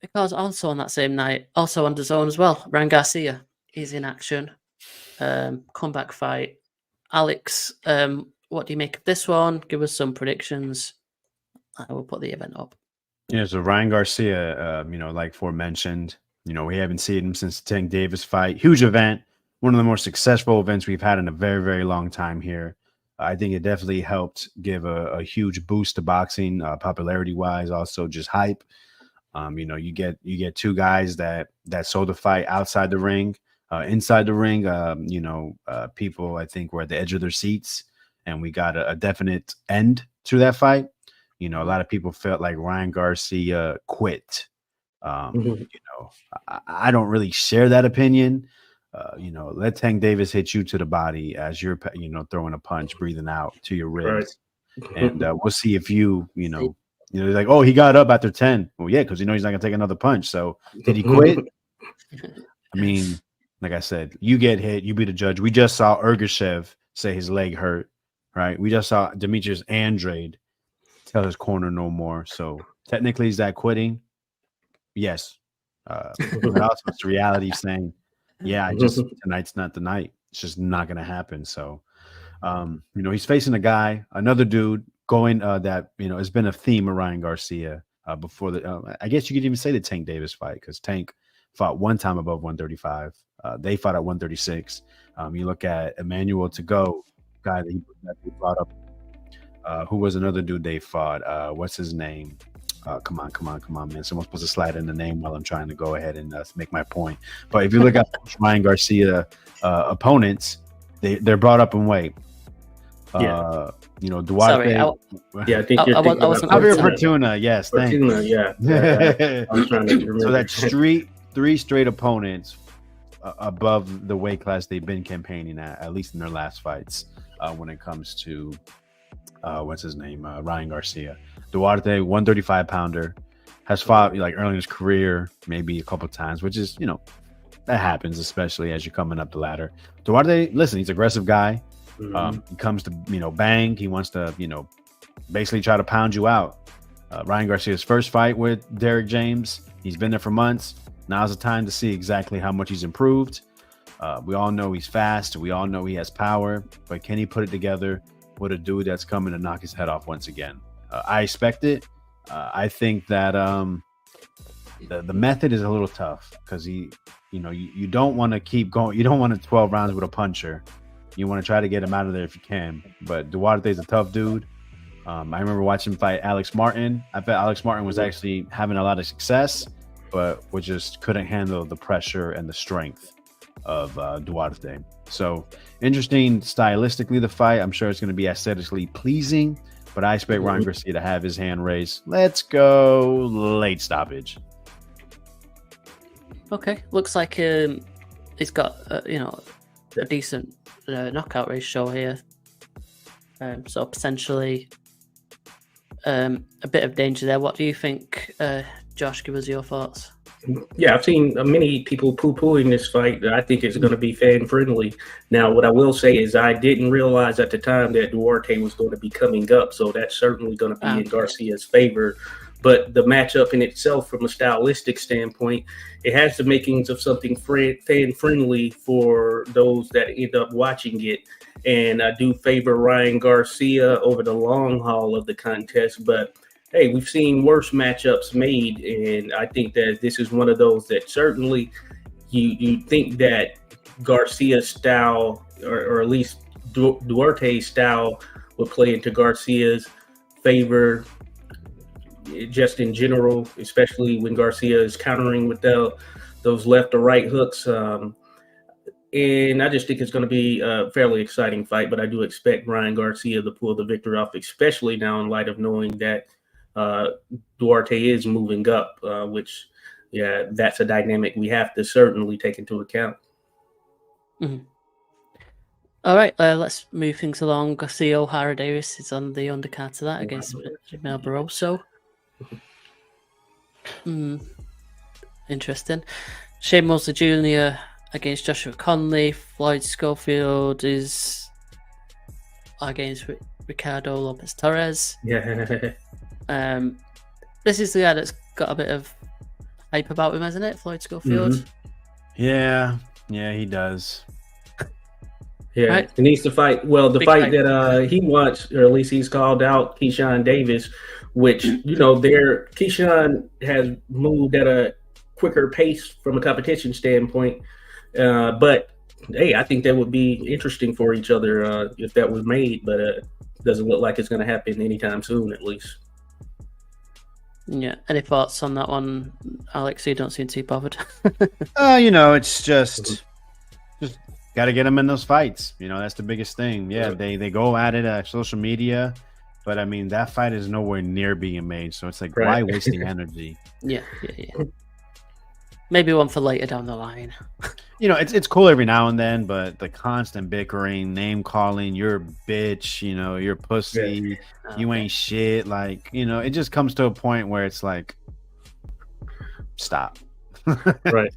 because also on that same night, also on the zone as well, Ryan Garcia is in action. Comeback fight. Alex, what do you make of this one? Give us some predictions. I will put the event up. Yeah, so Ryan Garcia, like aforementioned, we haven't seen him since the Tank Davis fight. Huge event, one of the more successful events we've had in a very, very long time here. I think it definitely helped give a huge boost to boxing, popularity wise, also just hype. You get two guys that sold the fight outside the ring, inside the ring. People I think were at the edge of their seats, and we got a definite end to that fight. A lot of people felt like Ryan Garcia quit. I don't really share that opinion. Let Tank Davis hit you to the body as you're, throwing a punch, breathing out to your ribs, and we'll see if like, oh, he got up after 10. Well, yeah, because he's not gonna take another punch. So did he quit? I mean, like I said, you get hit, you be the judge. We just saw Ergashev say his leg hurt, right? We just saw Demetrius Andrade tell his corner no more. So technically, is that quitting? Yes. But also it's reality saying, yeah, tonight's not the night. It's just not going to happen. So, he's facing another dude going that, has been a theme of Ryan Garcia before I guess you could even say the Tank Davis fight, because Tank fought one time above 135. They fought at 136. You look at Emmanuel To-Go, guy that he brought up. Who was another dude they fought? What's his name? Come on, man. Someone's supposed to slide in the name while I'm trying to go ahead and make my point. But if you look at Ryan Garcia opponents, they're brought up in weight. Duarte. Sorry, I think you're thinking about Javier Fortuna. Yes, thank you. Yeah. I'm trying to remember. So that's three straight opponents above the weight class they've been campaigning at least in their last fights. When it comes to what's his name, Ryan Garcia. Duarte, 135 pounder, has fought like early in his career, maybe a couple of times, which is, that happens, especially as you're coming up the ladder. Duarte, listen, he's an aggressive guy. He comes to, bang. He wants to, basically try to pound you out. Ryan Garcia's first fight with Derek James, he's been there for months. Now's the time to see exactly how much he's improved. We all know he's fast. We all know he has power, but can he put it together with a dude that's coming to knock his head off once again? I expect it. I think that the method is a little tough because you don't want to keep going. You don't want to 12 rounds with a puncher. You want to try to get him out of there if you can. But Duarte's a tough dude. I remember watching him fight Alex Martin. I bet Alex Martin was actually having a lot of success, but we just couldn't handle the pressure and the strength of Duarte. So interesting stylistically, the fight. I'm sure it's going to be aesthetically pleasing, but I expect Ryan Garcia to have his hand raised. Let's go late stoppage. Okay, looks like he's got a decent knockout ratio here. So potentially a bit of danger there. What do you think, Josh? Give us your thoughts. Yeah, I've seen many people poo-pooing this fight. I think it's going to be fan-friendly. Now, what I will say is I didn't realize at the time that Duarte was going to be coming up, so that's certainly going to be in Garcia's favor. But the matchup in itself, from a stylistic standpoint, it has the makings of something fan-friendly for those that end up watching it. And I do favor Ryan Garcia over the long haul of the contest, but hey, we've seen worse matchups made, and I think that this is one of those that certainly you think that Garcia's style, or at least Duarte's style, would play into Garcia's favor just in general, especially when Garcia is countering with those left or right hooks. And I just think it's going to be a fairly exciting fight, but I do expect Ryan Garcia to pull the victory off, especially now in light of knowing that Duarte is moving up, which, that's a dynamic we have to certainly take into account. Mm-hmm. All right, let's move things along. Garcia O'Hara Davis is on the undercard to that against Mel Barroso. Interesting. Shane Mosley Jr. against Joshua Conley. Floyd Schofield is against Ricardo Lopez Torres. Yeah. This is the guy that's got a bit of hype about him, hasn't it, Floyd Schofield? Mm-hmm. Yeah, he does. Yeah, Right. He needs to fight. Well, the Big fight fight. that he wants, or at least he's called out, Keyshawn Davis, which Keyshawn has moved at a quicker pace from a competition standpoint. But hey, I think that would be interesting for each other if that was made. But it doesn't look like it's going to happen anytime soon, at least. Yeah. Any thoughts on that one, Alex? You don't seem too bothered. It's just got to get them in those fights. That's the biggest thing. Yeah, they go at it at social media, but I mean that fight is nowhere near being made. So it's like, why waste the energy? Yeah. Maybe one for later down the line. It's cool every now and then, but the constant bickering, name calling, you're a bitch, you're a pussy, you ain't shit. Like, it just comes to a point where it's like, stop. Right.